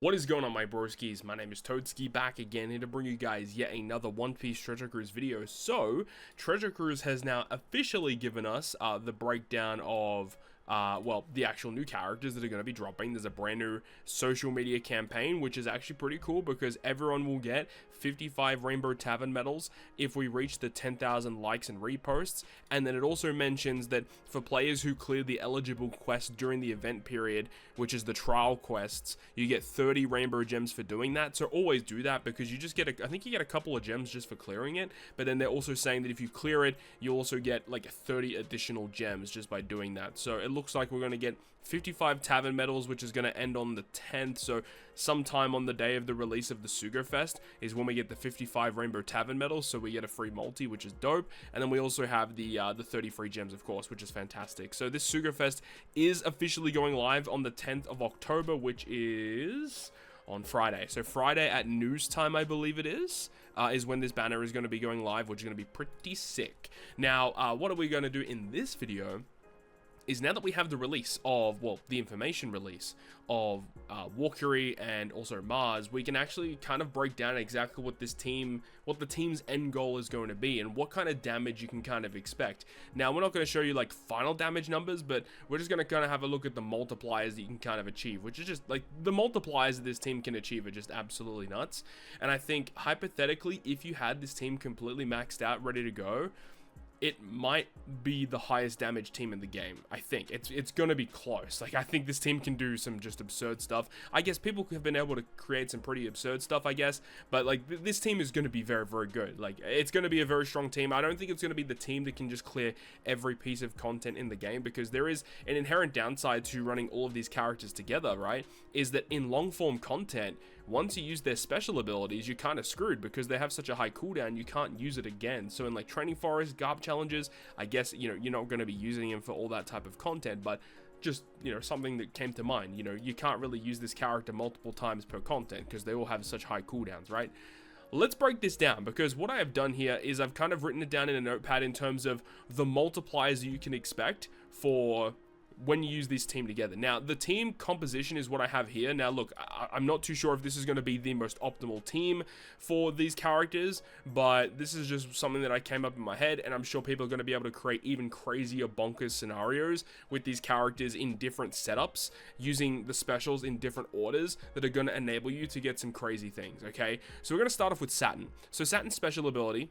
What is going on, my broskiis? My name is Toadski, back again here to bring you guys yet another One Piece Treasure Cruise video. So, Treasure Cruise has now officially given us the breakdown of the actual new characters that are going to be dropping. There's a brand new social media campaign, which is actually pretty cool because everyone will get 55 Rainbow Tavern medals if we reach the 10,000 likes and reposts. And then it also mentions that for players who clear the eligible quest during the event period, which is the trial quests, you get 30 rainbow gems for doing that. So always do that because you just get I think you get a couple of gems just for clearing it. But then they're also saying that if you clear it, you also get like 30 additional gems just by doing that. So it looks like we're going to get 55 tavern medals, which is going to end on the 10th. So sometime on the day of the release of the Sugar Fest is when we get the 55 rainbow tavern medals. So we get a free multi, which is dope. And then we also have the 30 free gems, of course, which is fantastic. So this Sugar Fest is officially going live on the 10th of October, which is on Friday. So Friday at news time, I believe it is when this banner is going to be going live, which is going to be pretty sick. Now, what are we going to do in this video is, now that we have the release of, well, the information release of Warcury and also Mars, we can actually kind of break down exactly what the team's end goal is going to be and what kind of damage you can kind of expect. Now, we're not going to show you like final damage numbers, but we're just going to kind of have a look at the multipliers that you can kind of achieve, which is just like the multipliers that this team can achieve are just absolutely nuts. And I think hypothetically, if you had this team completely maxed out, ready to go, it might be the highest damage team in the game. I think it's gonna be close. Like, I think this team can do some just absurd stuff. I guess people have been able to create some pretty absurd stuff, I guess, but like this team is gonna be very, very good. Like, it's gonna be a very strong team. I don't think it's gonna be the team that can just clear every piece of content in the game, because there is an inherent downside to running all of these characters together, right? Is that in long form content, once you use their special abilities, you're kind of screwed because they have such a high cooldown, you can't use it again. So in like training forest, garb challenges, I guess, you know, you're not going to be using them for all that type of content, but just, you know, something that came to mind, you know, you can't really use this character multiple times per content because they all have such high cooldowns, right? Let's break this down, because what I have done here is I've kind of written it down in a notepad in terms of the multipliers you can expect for when you use this team together. Now, the team composition is what I have here. Now, look, I'm not too sure if this is going to be the most optimal team for these characters, but this is just something that I came up in my head, and I'm sure people are going to be able to create even crazier bonkers scenarios with these characters in different setups, using the specials in different orders that are going to enable you to get some crazy things, okay? So we're going to start off with Saturn. So Saturn's special ability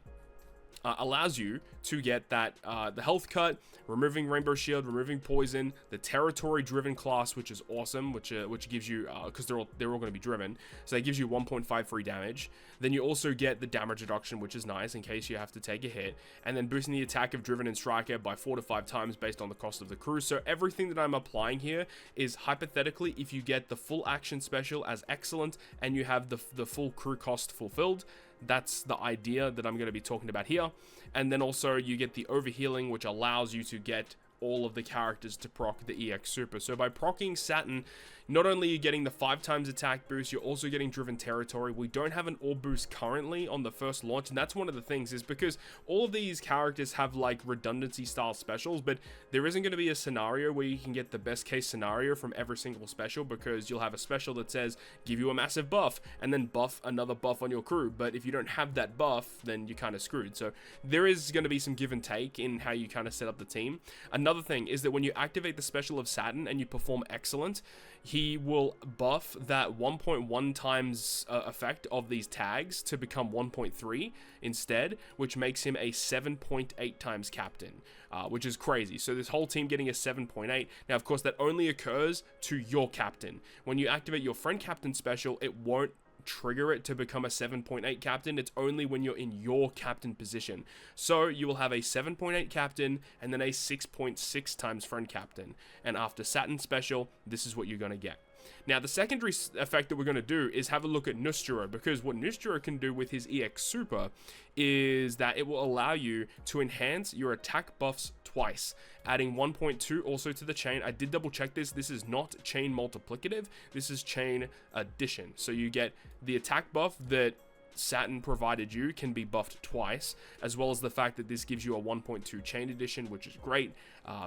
allows you to get that the health cut, removing rainbow shield, removing poison, the territory driven class, which is awesome, which gives you, because they're all going to be driven, so that gives you 1.5 free damage. Then you also get the damage reduction, which is nice in case you have to take a hit, and then boosting the attack of driven and striker by 4 to 5 times based on the cost of the crew. So everything that I'm applying here is hypothetically, if you get the full action special as excellent and you have the full crew cost fulfilled, that's the idea that I'm going to be talking about here. And then also you get the overhealing, which allows you to get all of the characters to proc the EX Super. So by proccing Saturn, not only are you getting the 5 times attack boost, you're also getting driven territory. We don't have an orb boost currently on the first launch, and that's one of the things, is because all of these characters have like redundancy style specials, but there isn't going to be a scenario where you can get the best case scenario from every single special, because you'll have a special that says give you a massive buff and then buff another buff on your crew. But if you don't have that buff, then you're kind of screwed. So there is going to be some give and take in how you kind of set up the team. Another thing is that when you activate the special of Saturn and you perform excellent, he will buff that 1.1 times effect of these tags to become 1.3 instead, which makes him a 7.8 times captain, which is crazy. So this whole team getting a 7.8. Now, of course, that only occurs to your captain. When you activate your friend captain special, it won't trigger it to become a 7.8 captain. It's only when you're in your captain position. So you will have a 7.8 captain and then a 6.6 times friend captain. And after Saturn special, this is what you're going to get. Now, the secondary effect that we're going to do is have a look at Nusjuro, because what Nusjuro can do with his EX Super is that it will allow you to enhance your attack buffs twice, adding 1.2 also to the chain. I did double check this. This is not chain multiplicative. This is chain addition. So you get the attack buff that Saturn provided you can be buffed twice, as well as the fact that this gives you a 1.2 chain addition, which is great.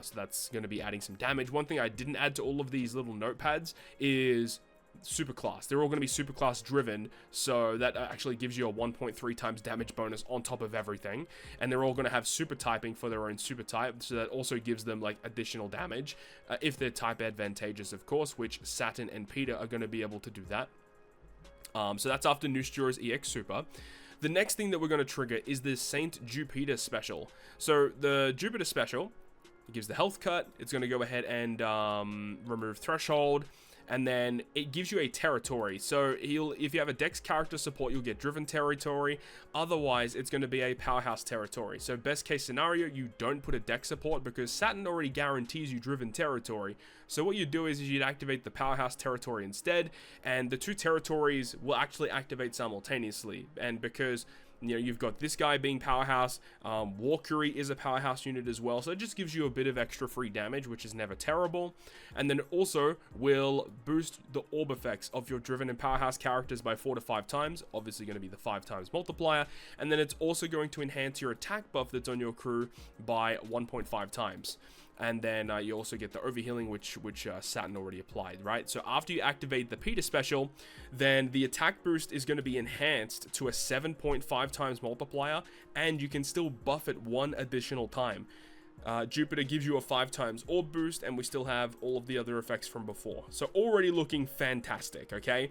So that's going to be adding some damage. One thing I didn't add to all of these little notepads is superclass. They're all going to be superclass driven, so that actually gives you a 1.3 times damage bonus on top of everything. And they're all going to have super typing for their own super type, so that also gives them like additional damage if they're type advantageous, of course, which Saturn and Peter are going to be able to do that. So that's after Nusjuro's EX Super. The next thing that we're going to trigger is the Saint Jupiter special. So the Jupiter special, it gives the health cut. It's going to go ahead and remove threshold. And then it gives you a territory. So if you have a Dex character support, you'll get driven territory. Otherwise, it's going to be a powerhouse territory. So best case scenario, you don't put a Dex support because Saturn already guarantees you driven territory. So what you do is you'd activate the powerhouse territory instead, and the two territories will actually activate simultaneously. And because you've got this guy being powerhouse, Warcury is a powerhouse unit as well, so it just gives you a bit of extra free damage, which is never terrible. And then it also will boost the orb effects of your driven and powerhouse characters by 4 to 5 times, obviously going to be the 5 times multiplier, and then it's also going to enhance your attack buff that's on your crew by 1.5 times. And then you also get the overhealing, which Saturn already applied, right? So after you activate the Peter special, then the attack boost is going to be enhanced to a 7.5 times multiplier, and you can still buff it 1 additional time. Jupiter gives you a 5 times orb boost, and we still have all of the other effects from before. So already looking fantastic, okay?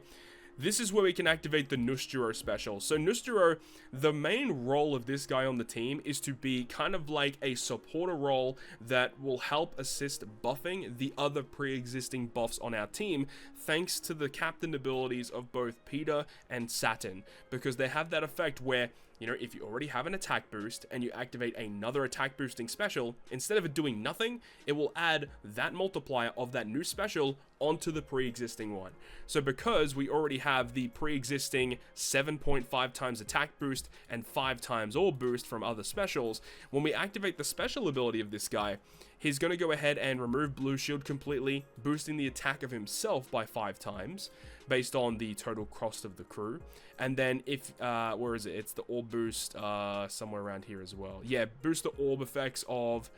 This is where we can activate the Nusjuro special. So Nusjuro, the main role of this guy on the team is to be kind of like a supporter role that will help assist buffing the other pre-existing buffs on our team, thanks to the captain abilities of both Peter and Saturn, because they have that effect where, if you already have an attack boost and you activate another attack boosting special, instead of it doing nothing, it will add that multiplier of that new special onto the pre-existing one. So because we already have the pre-existing 7.5 times attack boost and 5 times orb boost from other specials, when we activate the special ability of this guy, he's going to go ahead and remove blue shield completely, boosting the attack of himself by 5 times based on the total cost of the crew. And then if where is it? It's the orb boost somewhere around here as well. Yeah, boost the orb effects of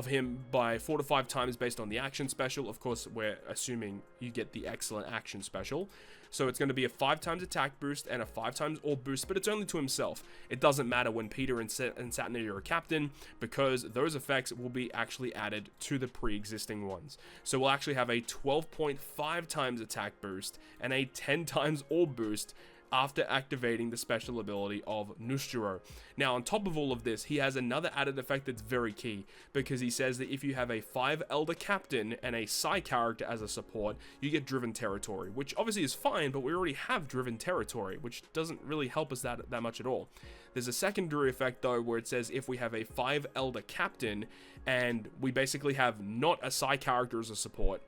him by 4 to 5 times based on the action special. Of course, we're assuming you get the excellent action special. So it's going to be a 5 times attack boost and a 5 times orb boost, but it's only to himself. It doesn't matter when Peter and Saturn are your captain, because those effects will be actually added to the pre-existing ones. So we'll actually have a 12.5 times attack boost and a 10 times orb boost after activating the special ability of Nusjuro. Now, on top of all of this, he has another added effect that's very key, because he says that if you have a 5 Elder Captain and a Psi character as a support, you get Driven Territory, which obviously is fine, but we already have Driven Territory, which doesn't really help us that much at all. There's a secondary effect, though, where it says if we have a 5 Elder Captain and we basically have not a Psi character as a support,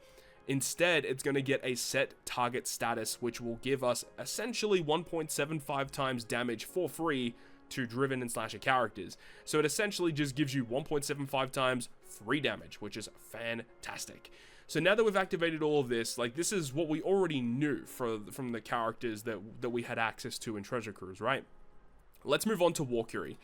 instead, it's going to get a set target status, which will give us essentially 1.75 times damage for free to driven and slasher characters. So it essentially just gives you 1.75 times free damage, which is fantastic. So now that we've activated all of this, like, this is what we already knew from the characters that we had access to in Treasure Cruise, right? Let's move on to Warcury.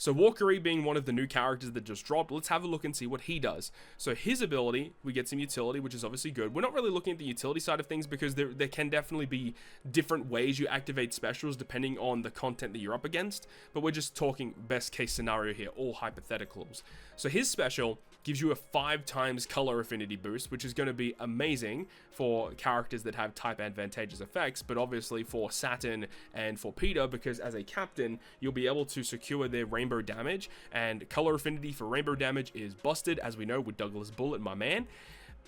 So Warcury being one of the new characters that just dropped, let's have a look and see what he does. So his ability, we get some utility, which is obviously good. We're not really looking at the utility side of things because there can definitely be different ways you activate specials depending on the content that you're up against. But we're just talking best case scenario here, all hypotheticals. So his special gives you a 5 times color affinity boost, which is going to be amazing for characters that have type advantageous effects, but obviously for Saturn and for Peter, because as a captain, you'll be able to secure their rainbow damage, and color affinity for rainbow damage is busted, as we know with Douglas Bullet, my man.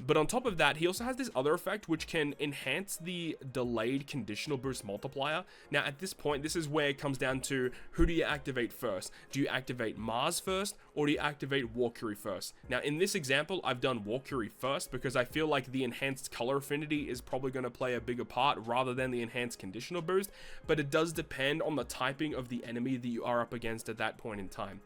But on top of that, he also has this other effect which can enhance the delayed conditional boost multiplier. Now at this point, this is where it comes down to who do you activate first? Do you activate Mars first, or do you activate Warcury first? Now in this example, I've done Warcury first because I feel like the enhanced color affinity is probably going to play a bigger part rather than the enhanced conditional boost, but it does depend on the typing of the enemy that you are up against at that point in time.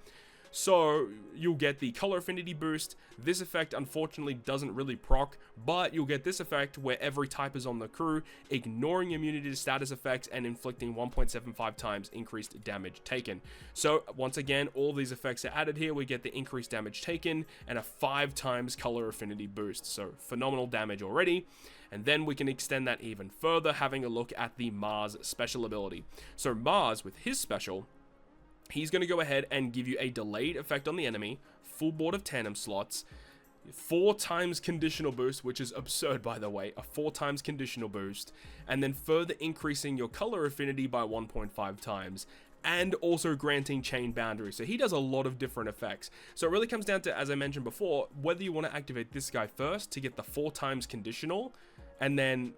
So you'll get the color affinity boost. This effect unfortunately doesn't really proc, but you'll get this effect where every type is on the crew, ignoring immunity to status effects and inflicting 1.75 times increased damage taken. So once again, all these effects are added here. We get the increased damage taken and a 5 times color affinity boost. So phenomenal damage already. And then we can extend that even further, having a look at the Mars special ability. So Mars, with his special, he's going to go ahead and give you a delayed effect on the enemy, full board of tandem slots, 4 times conditional boost, which is absurd by the way, a 4 times conditional boost, and then further increasing your color affinity by 1.5 times, and also granting chain boundary. So he does a lot of different effects. So it really comes down to, as I mentioned before, whether you want to activate this guy first to get the 4 times conditional, and then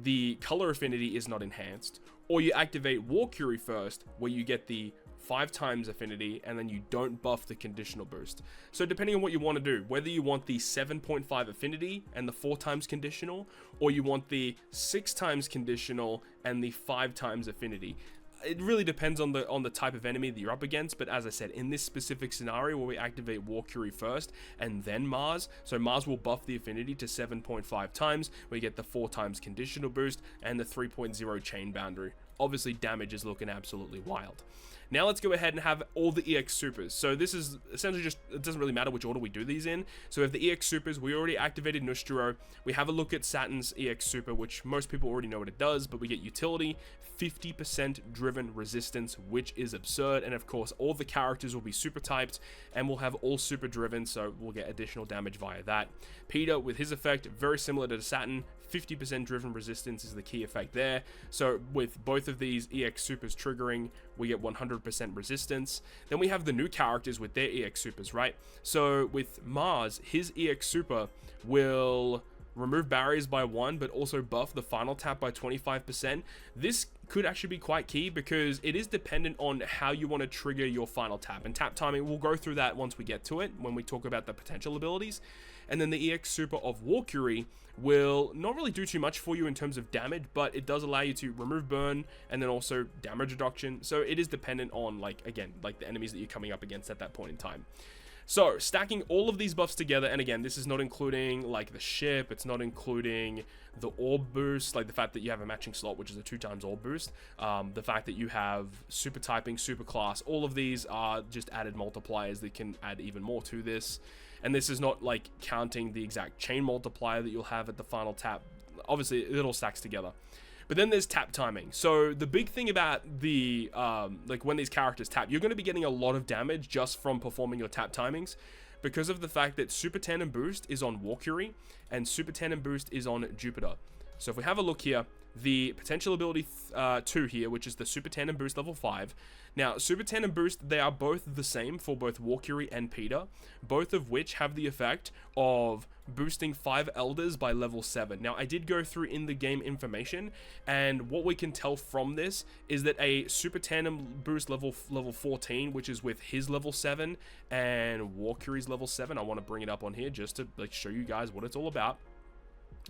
the color affinity is not enhanced, or you activate Warcury first, where you get the 5 times affinity, and then you don't buff the conditional boost. So depending on what you want to do, whether you want the 7.5 affinity and the 4 times conditional, or you want the 6 times conditional and the 5 times affinity. It really depends on the type of enemy that you're up against, but as I said, in this specific scenario where we activate Warcury first and then Mars, so Mars will buff the affinity to 7.5 times, we get the 4 times conditional boost and the 3.0 chain boundary. Obviously damage is looking absolutely wild. Now let's go ahead and have all the EX supers. So this is essentially just, it doesn't really matter which order we do these in. So we have the EX supers, we already activated Nusjuro. We have a look at Saturn's EX super, which most people already know what it does, but we get utility, 50% driven resistance, which is absurd. And of course, all the characters will be super typed and we'll have all super driven, so we'll get additional damage via that. Peter, with his effect, very similar to the Saturn, 50% driven resistance is the key effect there. So with both of these EX supers triggering, we get 100% resistance. Then we have the new characters with their EX supers, right? So with Mars, his EX super will remove barriers by 1, but also buff the final tap by 25%. This could actually be quite key because it is dependent on how you want to trigger your final tap. And tap timing, we'll go through that once we get to it, when we talk about the potential abilities. And then the EX super of Warcury will not really do too much for you in terms of damage, but it does allow you to remove burn and then also damage reduction. So it is dependent on, like, again, like the enemies that you're coming up against at that point in time. So stacking all of these buffs together, and again, this is not including like the ship, it's not including the orb boost, like the fact that you have a matching slot, which is a 2 times orb boost, the fact that you have super typing, super class, all of these are just added multipliers that can add even more to this. And this is not like counting the exact chain multiplier that you'll have at the final tap. Obviously, it all stacks together. But then there's tap timing. So the big thing about the, like when these characters tap, you're going to be getting a lot of damage just from performing your tap timings, because of the fact that Super Tandem Boost is on Warcury and Super Tandem Boost is on Jupiter. So if we have a look here, the potential ability 2 here, which is the Super Tandem Boost level 5. Now, Super Tandem Boost, they are both the same for both Warcury and Peter, both of which have the effect of boosting 5 elders by level 7. Now, I did go through in the game information, and what we can tell from this is that a Super Tandem Boost level 14, which is with his level 7 and Warcury's level 7, I want to bring it up on here just to like show you guys what it's all about.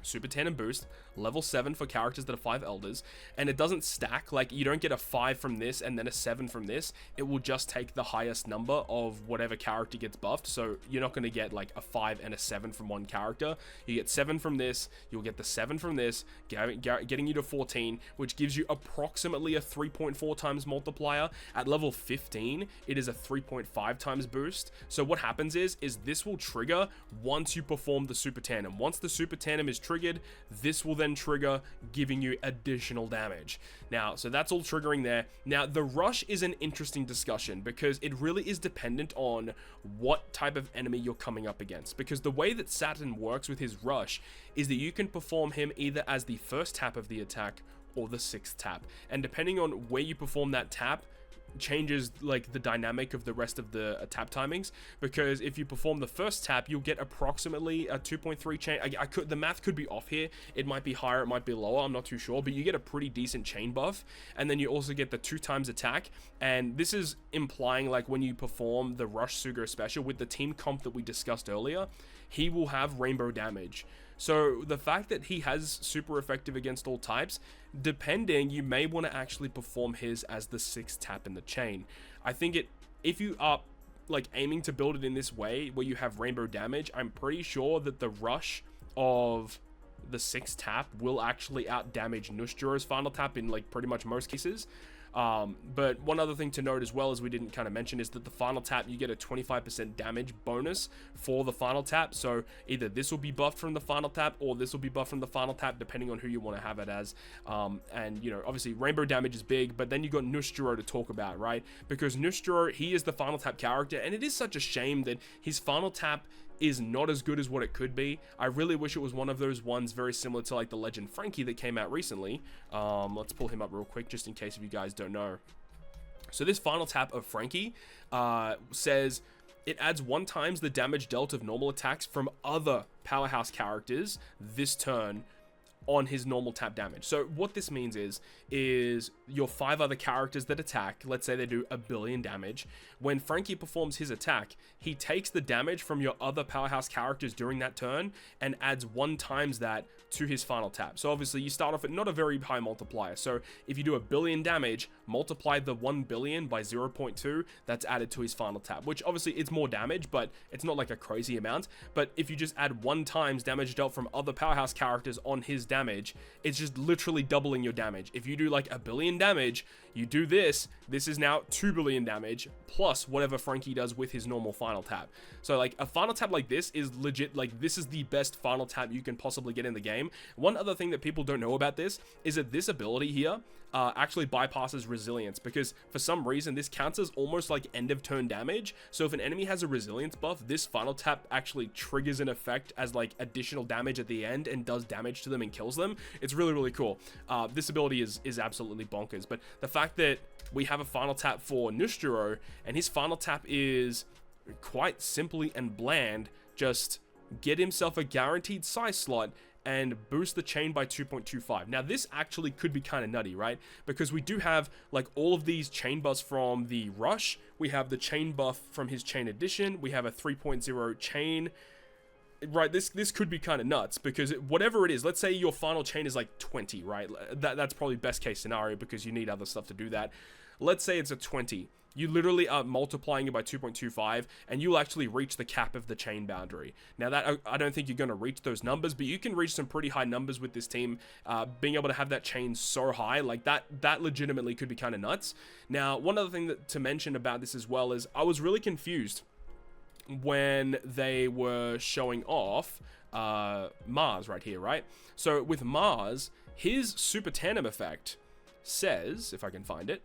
Super Tandem Boost, level 7 for characters that are 5 elders, and it doesn't stack, like you don't get a 5 from this and then a 7 from this. It will just take the highest number of whatever character gets buffed, so you're not going to get like a 5 and a 7 from one character. You get 7 from this, you'll get the 7 from this, getting you to 14, which gives you approximately a 3.4 times multiplier. At level 15, it is a 3.5 times boost. So what happens is this will trigger once you perform the Super Tandem. Once the Super Tandem is triggered, this will then trigger, giving you additional damage. Now, so that's all triggering there. Now, the rush is an interesting discussion because it really is dependent on what type of enemy you're coming up against. Because the way that Saturn works with his rush is that you can perform him either as the first tap of the attack or the 6th tap. And depending on where you perform that tap, changes like the dynamic of the rest of the tap timings, because if you perform the first tap, you'll get approximately a 2.3 chain. The math could be off here, it might be higher, it might be lower, I'm not too sure, but you get a pretty decent chain buff. And then you also get the 2 times attack, and this is implying like when you perform the Rush Sugo special with the team comp that we discussed earlier, he will have rainbow damage. So the fact that he has super effective against all types, depending, you may want to actually perform his as the 6th tap in the chain. I think if you are like aiming to build it in this way where you have rainbow damage, I'm pretty sure that the rush of the 6th tap will actually out damage Nusjuro's final tap in like pretty much most cases. But one other thing to note as well, as we didn't kind of mention, is that the final tap, you get a 25% damage bonus for the final tap. So either this will be buffed from the final tap, or this will be buffed from the final tap, depending on who you want to have it as. And, you know, obviously rainbow damage is big, but then you got Nusjuro to talk about, right? Because Nusjuro, he is the final tap character, and it is such a shame that his final tap is not as good as what it could be. I really wish it was one of those ones very similar to like the Legend Frankie that came out recently. Let's pull him up real quick just in case if you guys don't know. So this final tap of Frankie says it adds 1 times the damage dealt of normal attacks from other powerhouse characters this turn on his normal tap damage. So what this means is your 5 other characters that attack, let's say they do 1 billion damage. When Frankie performs his attack, he takes the damage from your other powerhouse characters during that turn and adds 1 times that to his final tap. So obviously you start off at not a very high multiplier. So if you do 1 billion damage, multiply the 1 billion by 0.2, that's added to his final tap, which obviously it's more damage, but it's not like a crazy amount. But if you just add 1 times damage dealt from other powerhouse characters on his damage, it's just literally doubling your damage. If you do like 1 billion damage, you do this is now 2 billion damage plus whatever Frankie does with his normal final tap. So like a final tap like this is legit, like this is the best final tap you can possibly get in the game. One other thing that people don't know about this is that this ability here actually bypasses resilience, because for some reason this counts as almost like end of turn damage. So if an enemy has a resilience buff, this final tap actually triggers an effect as like additional damage at the end and does damage to them and kills them. It's really, really cool. This ability is absolutely bonkers. But the fact that we have a final tap for Nusjuro, and his final tap is quite simply and bland, just get himself a guaranteed size slot and boost the chain by 2.25. Now this actually could be kind of nutty, right? Because we do have like all of these chain buffs from the Rush. We have the chain buff from his chain edition. We have a 3.0 chain. Right, this could be kind of nuts, because whatever it is, let's say your final chain is like 20, right? That's probably best case scenario, because you need other stuff to do that. Let's say it's a 20. You literally are multiplying it by 2.25, and you'll actually reach the cap of the chain boundary. Now that I don't think you're going to reach those numbers, but you can reach some pretty high numbers with this team. Being able to have that chain so high, like that legitimately could be kind of nuts. Now, one other thing to mention about this as well is I was really confused when they were showing off Mars right here, right? So with Mars, his super tandem effect says, if I can find it,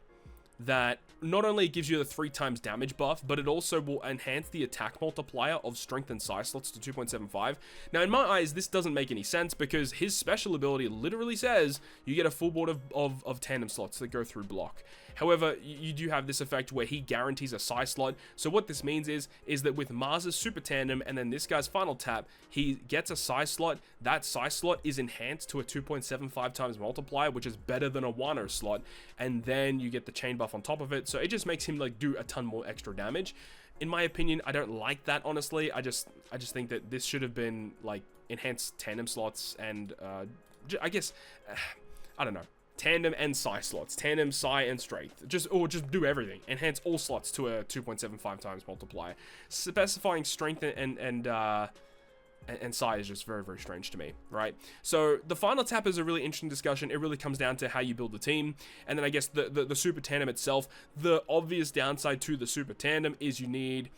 that not only gives you the 3 times damage buff, but it also will enhance the attack multiplier of strength and size slots to 2.75. Now, in my eyes, this doesn't make any sense, because his special ability literally says you get a full board of tandem slots that go through block. However, you do have this effect where he guarantees a size slot. So what this means is that with Mars's super tandem and then this guy's final tap, he gets a size slot. That size slot is enhanced to a 2.75 times multiplier, which is better than a Wano slot. And then you get the chain buff on top of it. So it just makes him like do a ton more extra damage. In my opinion, I don't like that, honestly. I just think that this should have been like enhanced tandem slots and I guess I don't know. Tandem and psi slots, tandem, psi, and strength. Just do everything. Enhance all slots to a 2.75 times multiplier. Specifying strength and psi is just very, very strange to me, right? So the final tap is a really interesting discussion. It really comes down to how you build the team, and then I guess the super tandem itself. The obvious downside to the super tandem is you need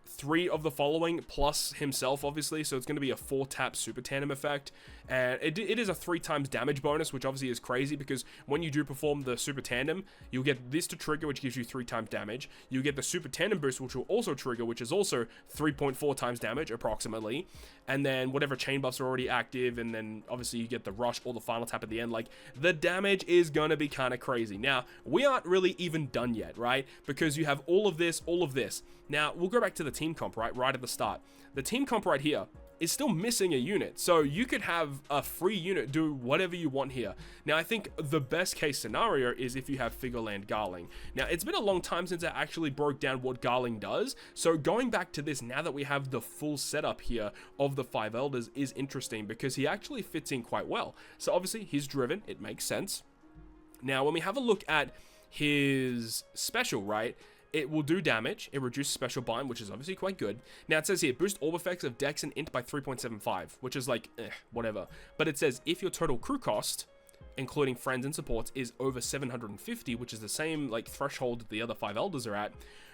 3 of the following plus himself, obviously, so it's going to be a 4-tap super tandem effect, and it is a 3 times damage bonus, which obviously is crazy, because when you do perform the super tandem, you'll get this to trigger, which gives you 3 times damage. You get the super tandem boost, which will also trigger, which is also 3.4 times damage approximately, and then whatever chain buffs are already active, and then obviously you get the rush or the final tap at the end. Like, the damage is going to be kind of crazy. Now, we aren't really even done yet, right? Because you have all of this. Now, we'll go back to the team comp, right at the start. The team comp right here is still missing a unit. So you could have a free unit do whatever you want here. Now, I think the best case scenario is if you have Figureland Garling. Now, it's been a long time since I actually broke down what Garling does. So going back to this, now that we have the full setup here of the 5 Elders, is interesting because he actually fits in quite well. So obviously, he's driven. It makes sense. Now, when we have a look at his special, right, it will do damage. It reduces special bind, which is obviously quite good. Now, it says here, boost orb effects of Dex and Int by 3.75, which is like, whatever. But it says, if your total crew cost including friends and supports, is over 750, which is the same like threshold that the other 5 elders are at,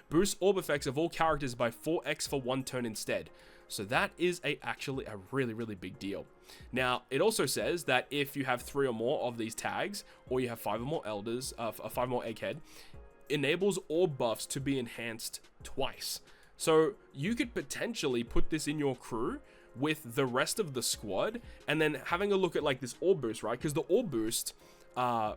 boosts orb effects of all characters by 4x for 1 turn instead. So that is actually a really big deal. Now, it also says that if you have 3 or more of these tags, or you have 5 or more elders, 5 more egghead, enables orb buffs to be enhanced twice. So you could potentially put this in your crew with the rest of the squad, and then having a look at like this orb boost, right? Because the orb boost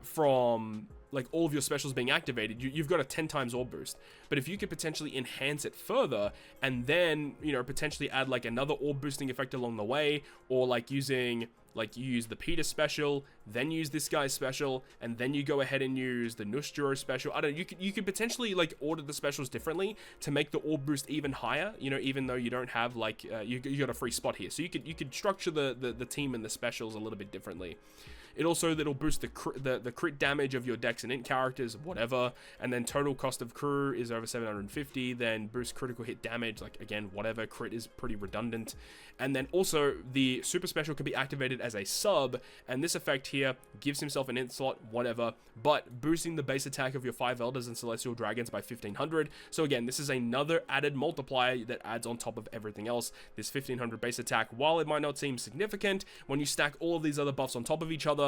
from like all of your specials being activated, you've got a 10 times orb boost. But if you could potentially enhance it further, and then, you know, potentially add like another orb boosting effect along the way, or like using, like you use the Peter special, then use this guy's special, and then you go ahead and use the Nusjuro special. I don't know, you could potentially like order the specials differently to make the orb boost even higher, you know, even though you don't have like, you got a free spot here. So you could structure the team and the specials a little bit differently. It also, that'll boost the crit damage of your dex and int characters, whatever, and then total cost of crew is over 750, then boost critical hit damage, like again, whatever, crit is pretty redundant. And then also, the super special can be activated as a sub, and this effect here gives himself an int slot, whatever, but boosting the base attack of your 5 elders and celestial dragons by 1500. So again, this is another added multiplier that adds on top of everything else. This 1500 base attack, while it might not seem significant, when you stack all of these other buffs on top of each other,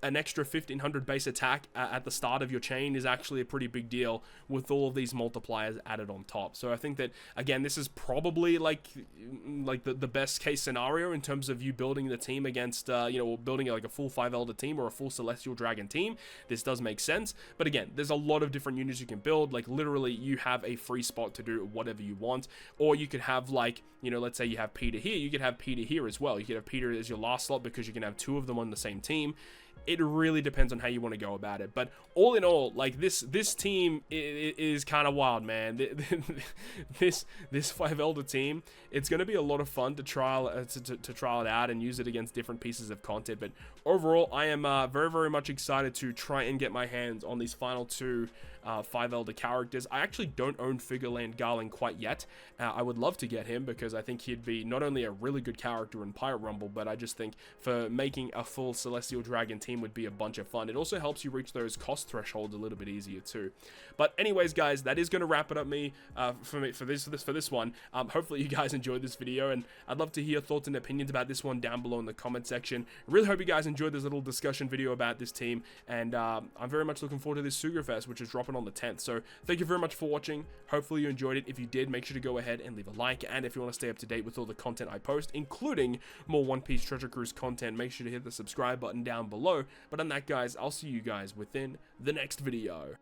an extra 1500 base attack at the start of your chain is actually a pretty big deal with all of these multipliers added on top. So I think that, again, this is probably like the best case scenario in terms of you building the team against, you know, building like a full 5 elder team or a full celestial dragon team. This does make sense. But again, there's a lot of different units you can build. Like literally you have a free spot to do whatever you want, or you could have like, you know, let's say you have Peter here, you could have Peter here as well. You could have Peter as your last slot because you can have 2 of them on the same team. It really depends on how you want to go about it. But all in all, like this team is kind of wild, man. This 5 elder team, it's going to be a lot of fun to trial it out and use it against different pieces of content. But overall, I am very much excited to try and get my hands on these final 2 5 elder characters. I actually don't own Figureland Garland quite yet. I would love to get him because I think he'd be not only a really good character in Pirate Rumble, but I just think for making a full Celestial Dragon team would be a bunch of fun. It also helps you reach those cost thresholds a little bit easier too. But anyways, guys, that is going to wrap it up for this one. Hopefully you guys enjoyed this video, and I'd love to hear thoughts and opinions about this one down below in the comment section. Really hope you guys enjoyed this little discussion video about this team, and I'm very much looking forward to this Sugarfest, which is dropping on the 10th. So thank you very much for watching. Hopefully you enjoyed it. If you did, make sure to go ahead and leave a like, and if you want to stay up to date with all the content I post, including more One Piece Treasure Cruise content, make sure to hit the subscribe button down below. But on that, guys, I'll see you guys within the next video.